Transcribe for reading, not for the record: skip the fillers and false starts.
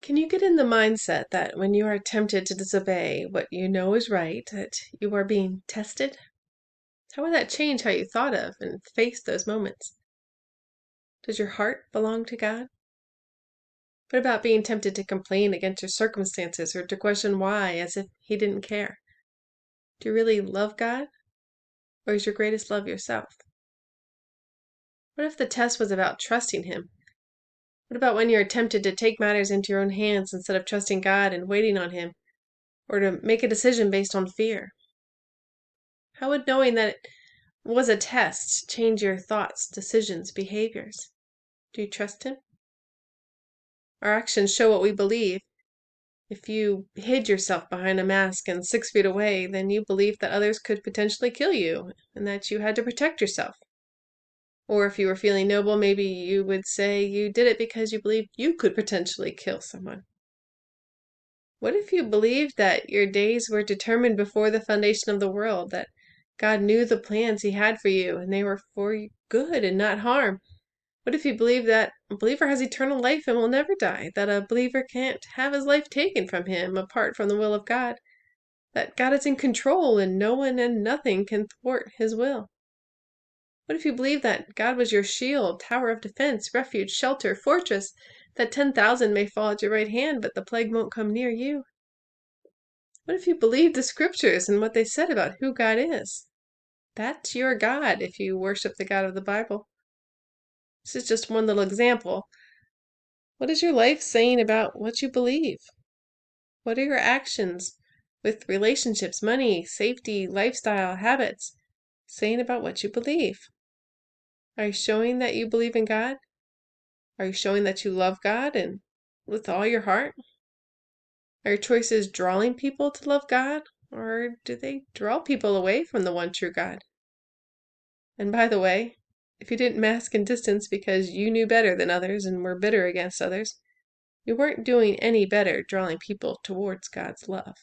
Can you get in the mindset that when you are tempted to disobey what you know is right, that you are being tested? How would that change how you thought of and faced those moments? Does your heart belong to God? What about being tempted to complain against your circumstances or to question why as if He didn't care? Do you really love God, or is your greatest love yourself? What if the test was about trusting Him? What about when you're tempted to take matters into your own hands instead of trusting God and waiting on Him, or to make a decision based on fear? How would knowing that it was a test change your thoughts, decisions, behaviors? Do you trust Him? Our actions show what we believe. If you hid yourself behind a mask and 6 feet away, then you believed that others could potentially kill you and that you had to protect yourself. Or if you were feeling noble, maybe you would say you did it because you believed you could potentially kill someone. What if you believed that your days were determined before the foundation of the world, that God knew the plans He had for you and they were for good and not harm? What if you believe that a believer has eternal life and will never die, that a believer can't have his life taken from him apart from the will of God, that God is in control and no one and nothing can thwart His will? What if you believed that God was your shield, tower of defense, refuge, shelter, fortress, that 10,000 may fall at your right hand, but the plague won't come near you? What if you believed the scriptures and what they said about who God is? That's your God if you worship the God of the Bible. This is just one little example. What is your life saying about what you believe? What are your actions with relationships, money, safety, lifestyle, habits saying about what you believe? Are you showing that you believe in God? Are you showing that you love God and with all your heart? Are your choices drawing people to love God, or do they draw people away from the one true God? And by the way, if you didn't mask and distance because you knew better than others and were bitter against others, you weren't doing any better drawing people towards God's love.